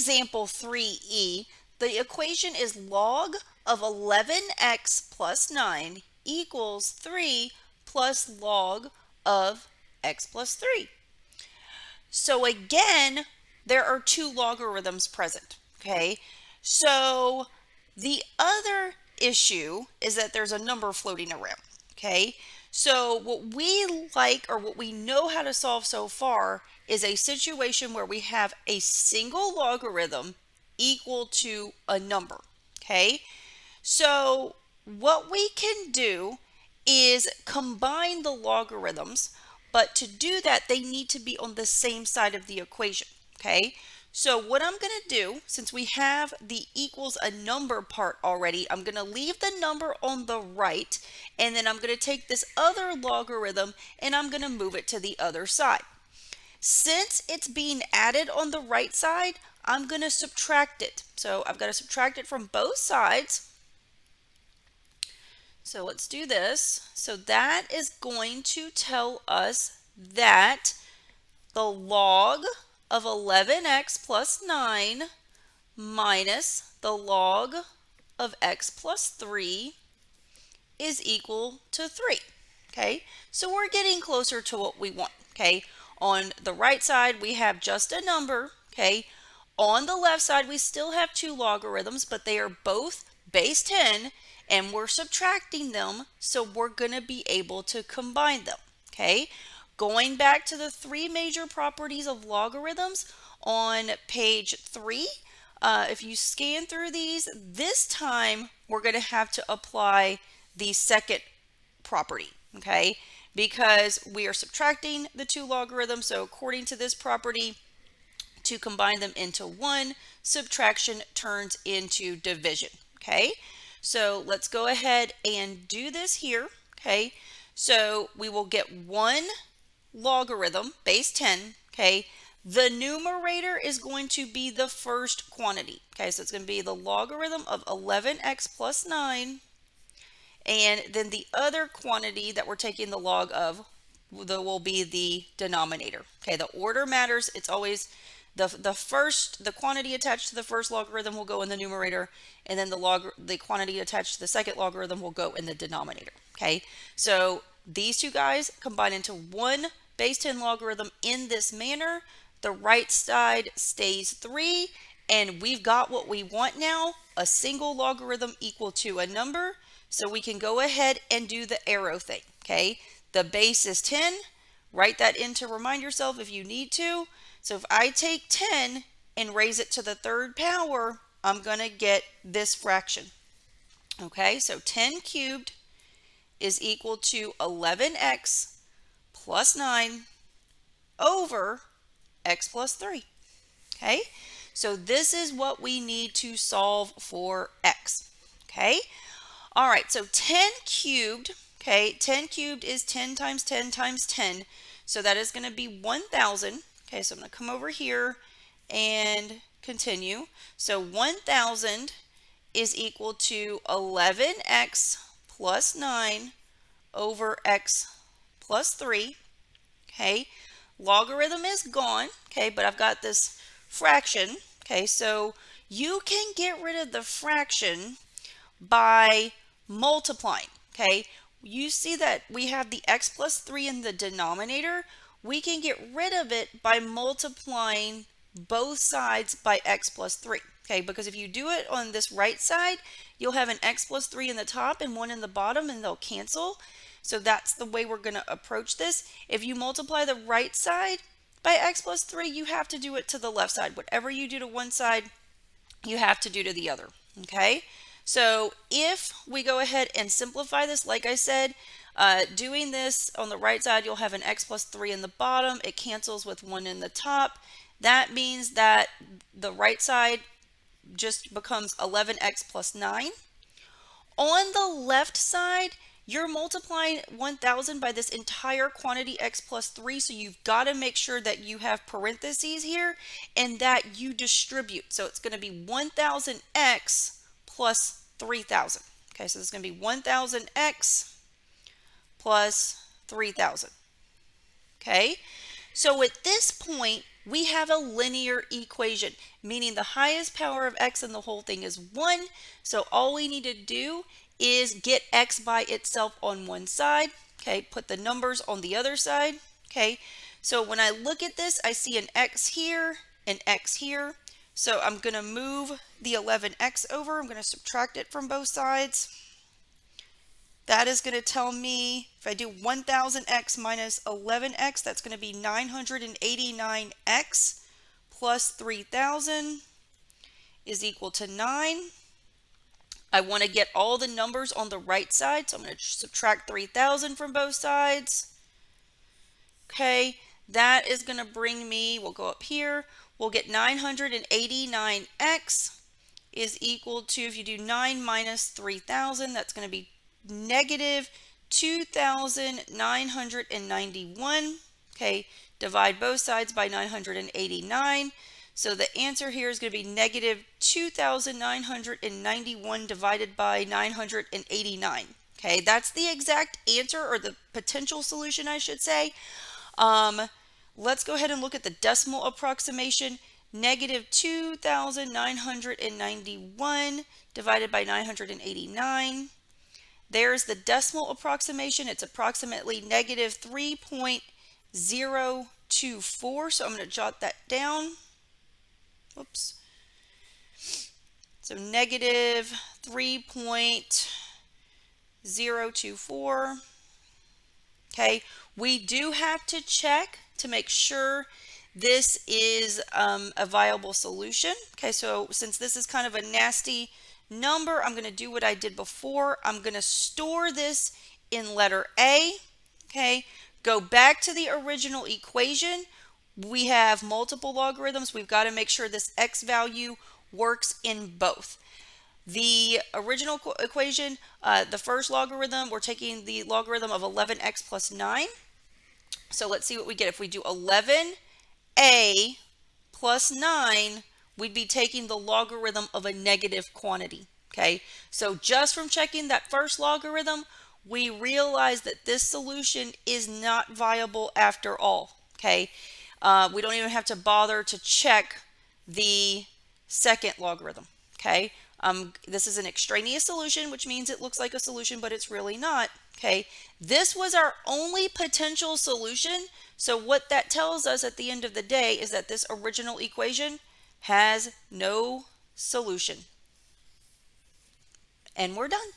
example 3e, the equation is log of 11x plus 9 equals 3 plus log of x plus 3. So again, there are two logarithms present, okay? So the other issue is that there's a number floating around, okay? So what we like, or what we know how to solve so far, is a situation where we have a single logarithm equal to a number, okay? So what we can do is combine the logarithms, but to do that, they need to be on the same side of the equation, okay? So what I'm going to do, since we have the equals a number part already, I'm going to leave the number on the right, and then I'm going to take this other logarithm and I'm going to move it to the other side. Since it's being added on the right side, I'm going to subtract it. So I've got to subtract it from both sides. So let's do this. So that is going to tell us that the log of 11x plus 9 minus the log of x plus 3 is equal to 3. Okay, so we're getting closer to what we want. Okay, on the right side we have just a number. Okay, on the left side we still have two logarithms, but they are both base 10 and we're subtracting them, so we're going to be able to combine them. Okay, going back to the three major properties of logarithms on page 3, if you scan through these, this time we're going to have to apply the second property, okay, because we are subtracting the two logarithms. So according to this property, to combine them into one, subtraction turns into division, okay? So let's go ahead and do this here, okay? So we will get one logarithm, base 10, okay? The numerator is going to be the first quantity, okay? So it's going to be the logarithm of 11x plus 9, and then the other quantity that we're taking the log of will be the denominator, okay? The order matters. It's always the quantity attached to the first logarithm will go in the numerator, and then the quantity attached to the second logarithm will go in the denominator, okay? So these two guys combine into one base 10 logarithm in this manner. The right side stays 3, and we've got what we want now, a single logarithm equal to a number. So we can go ahead and do the arrow thing, okay? The base is 10. Write that in to remind yourself if you need to. So if I take 10 and raise it to the third power, I'm going to get this fraction. Okay, so 10 cubed is equal to 11x plus 9 over x plus 3. Okay, so this is what we need to solve for x. Okay, all right, so 10 cubed, okay, 10 cubed is 10 times 10 times 10. So that is going to be 1,000. Okay, so I'm going to come over here and continue. So 1,000 is equal to 11x plus 9 over x plus 3. Okay, logarithm is gone. Okay, but I've got this fraction. Okay, so you can get rid of the fraction by multiplying. Okay, you see that we have the x plus 3 in the denominator. We can get rid of it by multiplying both sides by x plus 3. Okay, because if you do it on this right side, you'll have an x plus 3 in the top and 1 in the bottom, and they'll cancel. So that's the way we're going to approach this. If you multiply the right side by x plus 3, you have to do it to the left side. Whatever you do to one side, you have to do to the other. Okay, so if we go ahead and simplify this, like I said, doing this on the right side, you'll have an x plus 3 in the bottom. It cancels with 1 in the top. That means that the right side just becomes 11x plus 9. On the left side, you're multiplying 1,000 by this entire quantity x plus 3, so you've got to make sure that you have parentheses here and that you distribute. So it's going to be 1,000x plus 3,000. Okay, so this is going to be 1,000x plus 3,000. Okay, so at this point, we have a linear equation, meaning the highest power of x in the whole thing is 1. So all we need to do is get x by itself on one side. Okay, put the numbers on the other side. Okay, so when I look at this, I see an x here, an x here. So I'm going to move the 11x over. I'm going to subtract it from both sides. That is going to tell me, if I do 1000x minus 11x, that's going to be 989x plus 3000 is equal to 9. I want to get all the numbers on the right side, so I'm going to subtract 3000 from both sides. Okay, that is going to bring me, we'll go up here, we'll get 989x is equal to, if you do 9 minus 3000, that's going to be negative 2,991. Okay, divide both sides by 989. So the answer here is going to be negative 2,991 divided by 989. Okay, that's the exact answer, or the potential solution, I should say. Let's go ahead and look at the decimal approximation. Negative 2,991 divided by 989. There's the decimal approximation. It's approximately negative 3.024. So I'm going to jot that down. Oops. So negative 3.024. Okay, we do have to check to make sure this is a viable solution. Okay, so since this is kind of a nasty number, I'm going to do what I did before. I'm going to store this in letter A. Okay, go back to the original equation. We have multiple logarithms. We've got to make sure this x value works in both. The original equation, the first logarithm, we're taking the logarithm of 11x plus 9. So let's see what we get. If we do 11a plus 9, we'd be taking the logarithm of a negative quantity. Okay, so just from checking that first logarithm, we realize that this solution is not viable after all. Okay, we don't even have to bother to check the second logarithm. Okay, this is an extraneous solution, which means it looks like a solution, but it's really not. Okay, this was our only potential solution. So what that tells us at the end of the day is that this original equation has no solution. And we're done.